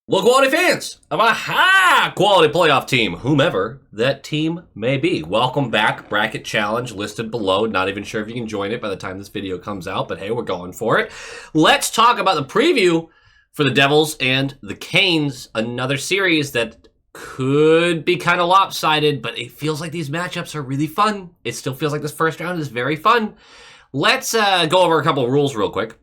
Look, quality fans of a high quality playoff team, whomever that team may be. Welcome back. Bracket challenge listed below. Not even sure if you can join it by the time this video comes out, but hey, we're going for it. Let's talk about the preview for the Devils and the Canes, another series that could be kind of lopsided, but it feels like these matchups are really fun. It still feels like this first round is very fun. Let's go over a couple of rules real quick.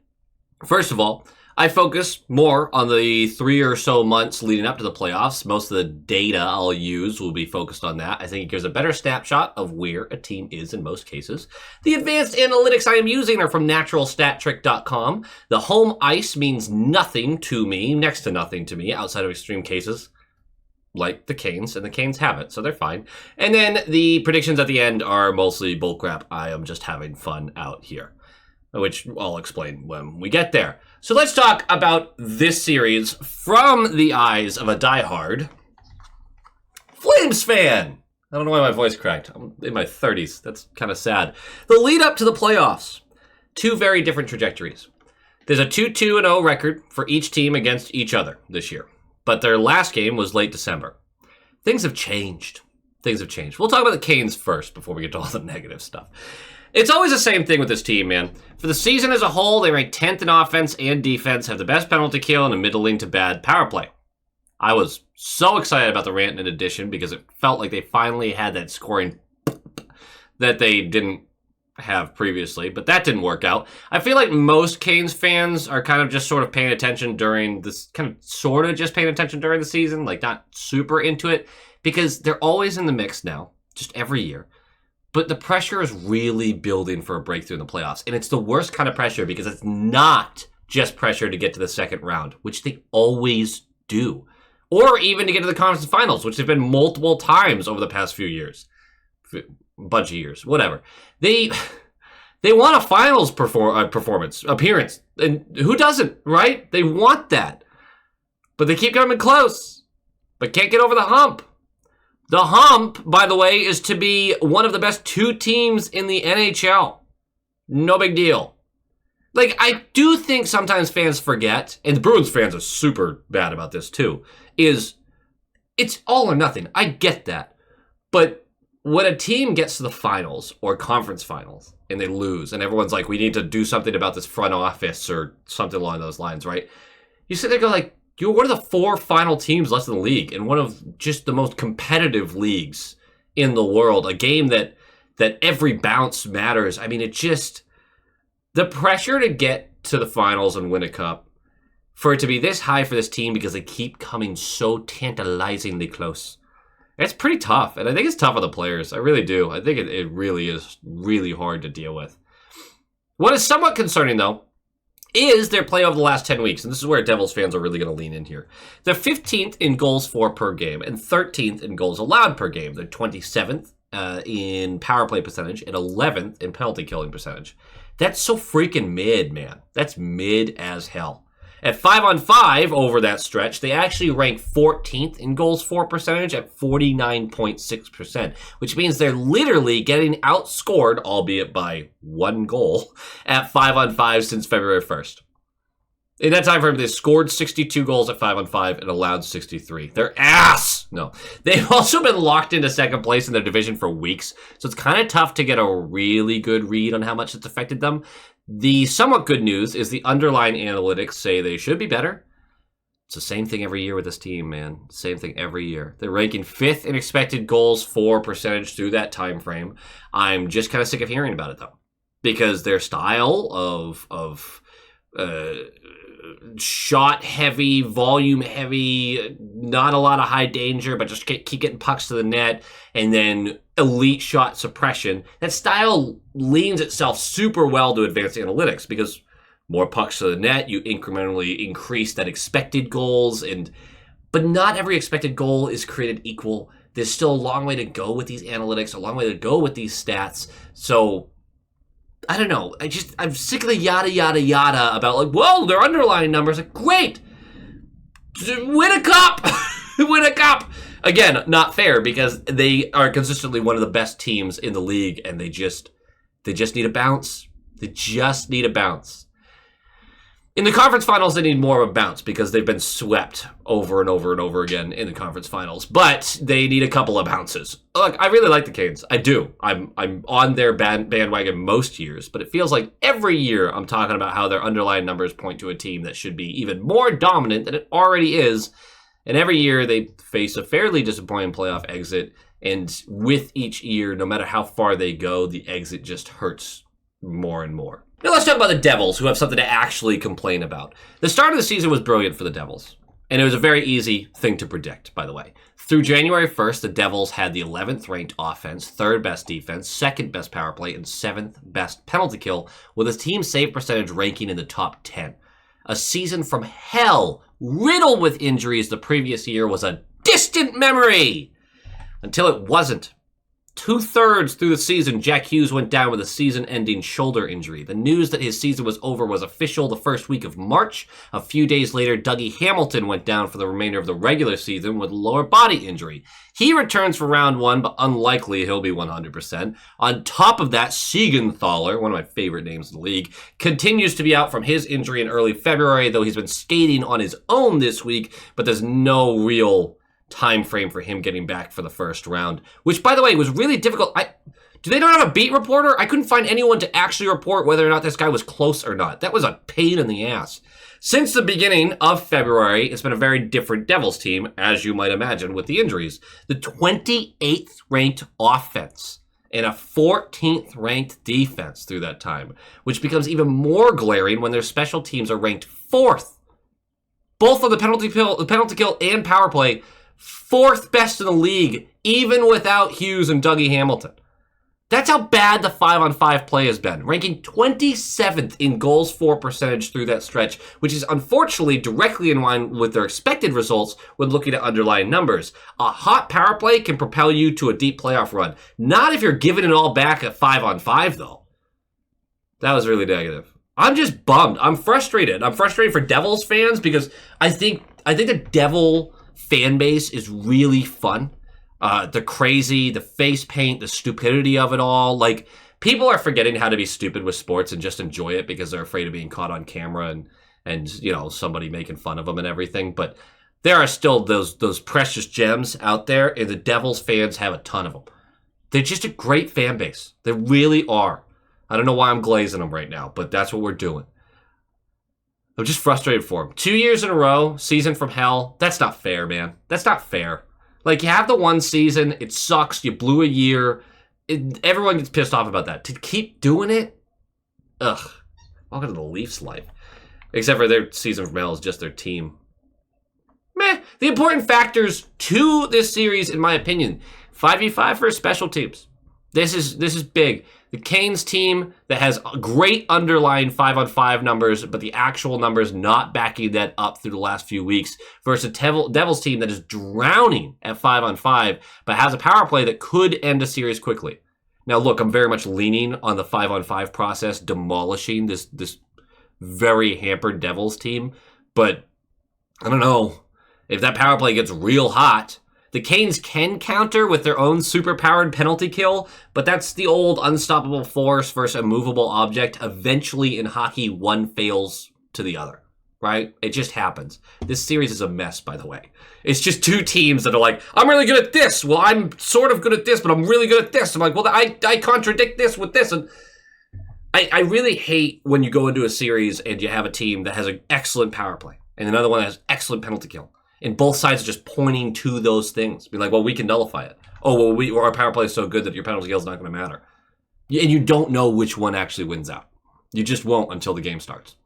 First of all, I focus more on the 3 or so months leading up to the playoffs. Most of the data I'll use will be focused on that. I think it gives a better snapshot of where a team is in most cases. The advanced analytics I am using are from naturalstattrick.com. The home ice means nothing to me, next to nothing to me, outside of extreme cases like the Canes, and the Canes have it, so they're fine. And then the predictions at the end are mostly bullcrap. I am just having fun out here, which I'll explain when we get there. So let's talk about this series from the eyes of a diehard Flames fan. I don't know why my voice cracked. I'm in my 30s. That's kind of sad. The lead up to the playoffs, two very different trajectories. There's a 2-2-0 record for each team against each other this year, but their last game was late December. Things have changed. Things have changed. We'll talk about the Canes first before we get to all the negative stuff. It's always the same thing with this team, man. For the season as a whole, they rank 10th in offense and defense, have the best penalty kill, and a middling to bad power play. I was so excited about the Rantanen addition because it felt like they finally had that scoring that they didn't have previously, but that didn't work out. I feel like most Canes fans are kind of just sort of paying attention during this, kind of sort of just paying attention during the season, like not super into it, because they're always in the mix now, just every year. But the pressure is really building for a breakthrough in the playoffs. And it's the worst kind of pressure because it's not just pressure to get to the second round, which they always do. Or even to get to the conference finals, which have been multiple times over the past few years. A bunch of years, whatever. They want a finals appearance. And who doesn't, right? They want that. But they keep coming close, but can't get over the hump. The hump, by the way, is to be one of the best two teams in the NHL. No big deal. Like, I do think sometimes fans forget, and the Bruins fans are super bad about this too, is it's all or nothing. I get that. But when a team gets to the finals or conference finals and they lose, and everyone's like, we need to do something about this front office or something along those lines, right? You sit there and go like, you're one of the 4 final teams left in the league and one of just the most competitive leagues in the world. A game that every bounce matters. I mean, it just, the pressure to get to the finals and win a cup, for it to be this high for this team because they keep coming so tantalizingly close. It's pretty tough, and I think it's tough on the players. I really do. I think it really is really hard to deal with. What is somewhat concerning, though, is their play over the last 10 weeks. And this is where Devils fans are really going to lean in here. They're 15th in goals for per game and 13th in goals allowed per game. They're 27th in power play percentage and 11th in penalty killing percentage. That's so freaking mid, man. That's mid as hell. At 5-on-5 over that stretch, they actually rank 14th in goals for percentage at 49.6%, which means they're literally getting outscored, albeit by 1 goal, at 5-on-5 since February 1st. In that time frame, they scored 62 goals at 5-on-5 and allowed 63. They're ass! No. They've also been locked into second place in their division for weeks, so it's kind of tough to get a really good read on how much it's affected them. The somewhat good news is the underlying analytics say they should be better. It's the same thing every year with this team, man. Same thing every year. They're ranking 5th in expected goals for percentage through that time frame. I'm just kind of sick of hearing about it, though, because their style of shot heavy, volume heavy, not a lot of high danger, but just keep getting pucks to the net, and then elite shot suppression. That style leans itself super well to advanced analytics because more pucks to the net, you incrementally increase that expected goals, but not every expected goal is created equal. There's still a long way to go with these analytics, a long way to go with these stats. So I don't know. I'm sick of the yada, yada, yada about like, well, their underlying numbers. Like, great. Win a cup. Win a cup. Again, not fair because they are consistently one of the best teams in the league and they just need a bounce. They just need a bounce. In the conference finals, they need more of a bounce because they've been swept over and over and over again in the conference finals. But they need a couple of bounces. Look, I really like the Canes. I do. I'm on their bandwagon most years, but it feels like every year I'm talking about how their underlying numbers point to a team that should be even more dominant than it already is. And every year they face a fairly disappointing playoff exit. And with each year, no matter how far they go, the exit just hurts more and more. Now let's talk about the Devils, who have something to actually complain about. The start of the season was brilliant for the Devils, and it was a very easy thing to predict, by the way. Through January 1st, the Devils had the 11th ranked offense, 3rd best defense, 2nd best power play, and 7th best penalty kill, with a team save percentage ranking in the top 10. A season from hell, riddled with injuries the previous year, was a distant memory, until it wasn't. 2/3 through the season, Jack Hughes went down with a season-ending shoulder injury. The news that his season was over was official the first week of March. A few days later, Dougie Hamilton went down for the remainder of the regular season with a lower body injury. He returns for round 1, but unlikely he'll be 100%. On top of that, Siegenthaler, one of my favorite names in the league, continues to be out from his injury in early February, though he's been skating on his own this week, but there's no real time frame for him getting back for the first round, which, by the way, was really difficult. Do they not have a beat reporter? I couldn't find anyone to actually report whether or not this guy was close or not. That was a pain in the ass. Since the beginning of February, it's been a very different Devils team, as you might imagine, with the injuries. The 28th ranked offense and a 14th ranked defense through that time, which becomes even more glaring when their special teams are ranked 4th. Both on the penalty kill and power play, 4th best in the league, even without Hughes and Dougie Hamilton. That's how bad the 5-on-5 play has been, ranking 27th in goals for percentage through that stretch, which is unfortunately directly in line with their expected results when looking at underlying numbers. A hot power play can propel you to a deep playoff run. Not if you're giving it all back at 5-on-5, though. That was really negative. I'm just bummed. I'm frustrated. I'm frustrated for Devils fans because I think the Devil fan base is really fun. The crazy, the face paint, the stupidity of it all. Like, people are forgetting how to be stupid with sports and just enjoy it because they're afraid of being caught on camera and you know, somebody making fun of them and everything. But there are still those precious gems out there, and the Devils fans have a ton of them. They're just a great fan base. They really are. I don't know why I'm glazing them right now, but that's what we're doing. I'm just frustrated for them. 2 years in a row, season from hell. That's not fair, man. That's not fair. Like, you have the one season, it sucks, you blew a year. Everyone gets pissed off about that. To keep doing it? Ugh. Welcome to the Leafs life. Except for their season from hell is just their team. Meh. The important factors to this series, in my opinion, 5v5 for special teams. This is big. The Canes team that has great underlying 5-on-5 numbers, but the actual numbers not backing that up through the last few weeks, versus a Devils team that is drowning at 5-on-5, but has a power play that could end a series quickly. Now, look, I'm very much leaning on the 5-on-5 process, demolishing this very hampered Devils team, but I don't know. If that power play gets real hot, the Canes can counter with their own super-powered penalty kill, but that's the old unstoppable force versus a movable object. Eventually in hockey, one fails to the other, right? It just happens. This series is a mess, by the way. It's just two teams that are like, I'm really good at this. Well, I'm sort of good at this, but I'm really good at this. I'm like, well, I contradict this with this. And I really hate when you go into a series and you have a team that has an excellent power play and another one that has excellent penalty kill. And both sides are just pointing to those things. Be like, well, we can nullify it. Oh, well, our power play is so good that your penalty kill is not going to matter. And you don't know which one actually wins out. You just won't until the game starts.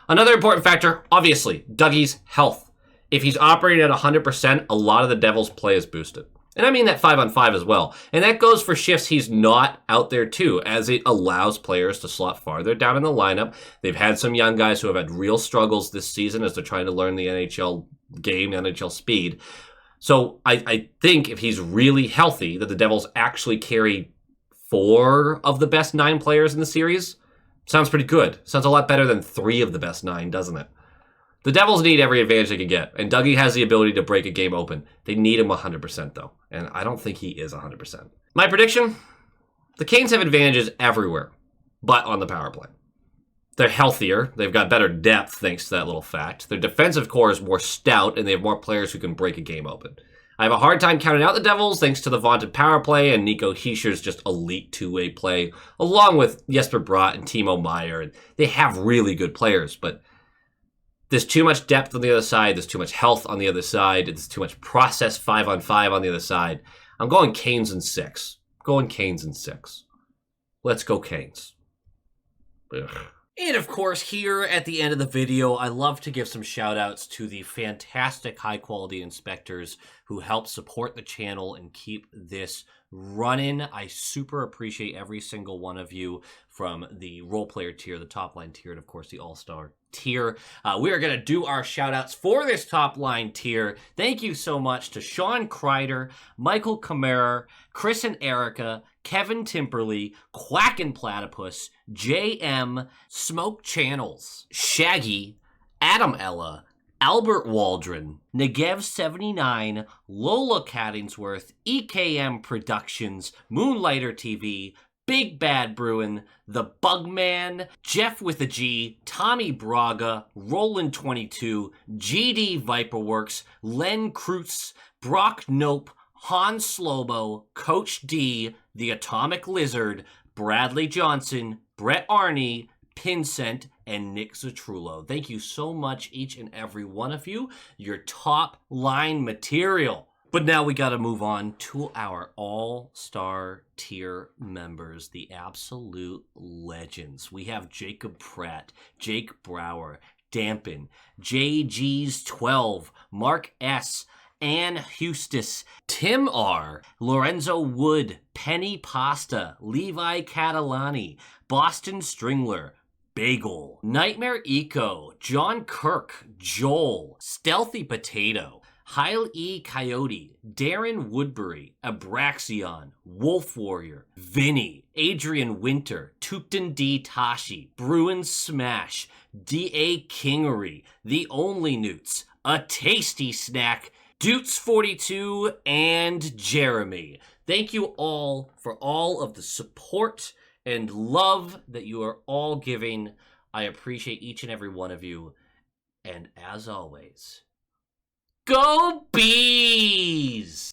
Another important factor, obviously, Dougie's health. If he's operating at 100%, a lot of the Devils' play is boosted. And I mean that 5-on-5 as well. And that goes for shifts he's not out there too, as it allows players to slot farther down in the lineup. They've had some young guys who have had real struggles this season as they're trying to learn the NHL game, NHL speed. So I think if he's really healthy, that the Devils actually carry 4 of the best 9 players in the series. Sounds pretty good. Sounds a lot better than 3 of the best 9, doesn't it? The Devils need every advantage they can get, and Dougie has the ability to break a game open. They need him 100%, though, and I don't think he is 100%. My prediction? The Canes have advantages everywhere, but on the power play. They're healthier. They've got better depth thanks to that little fact. Their defensive core is more stout, and they have more players who can break a game open. I have a hard time counting out the Devils thanks to the vaunted power play and Nico Hischier's just elite two-way play, along with Jesper Bratt and Timo Meier. And they have really good players, but there's too much depth on the other side. There's too much health on the other side. There's too much process 5-on-5 on the other side. I'm going Canes in 6. Going Canes in 6. Let's go Canes. Ugh. And of course, here at the end of the video, I love to give some shout outs to the fantastic high quality inspectors who help support the channel and keep this running. I super appreciate every single one of you, from the role player tier, the top line tier, and of course the all-star tier. We are going to do our shout outs for this top line tier. Thank you so much to Sean Kreider, Michael Kammerer, Chris and Erica, Kevin Timperley, Quackin' Platypus, JM, Smoke Channels, Shaggy, Adam Ella, Albert Waldron, Negev79, Lola Cattingsworth, EKM Productions, Moonlighter TV, Big Bad Bruin, The Bugman, Jeff with a G, Tommy Braga, Roland22, GD Viperworks, Len Kreutz, Brock Nope, Hans Slobo, Coach D, The Atomic Lizard, Bradley Johnson, Brett Arney, Pincent, and Nick Zatrullo. Thank you so much, each and every one of you. Your top line material. But now we got to move on to our all-star tier members, the absolute legends. We have Jacob Pratt, Jake Brower, Dampen, JG's 12, Mark S., Ann Hustis, Tim R., Lorenzo Wood, Penny Pasta, Levi Catalani, Boston Stringler, Bagel, Nightmare Eco, John Kirk, Joel, Stealthy Potato, Heil E. Coyote, Darren Woodbury, Abraxion, Wolf Warrior, Vinny, Adrian Winter, Tupton D. Tashi, Bruin Smash, D.A. Kingery, The Only Newts, A Tasty Snack, Dutes42, and Jeremy. Thank you all for all of the support and love that you are all giving. I appreciate each and every one of you. And as always, go Bees!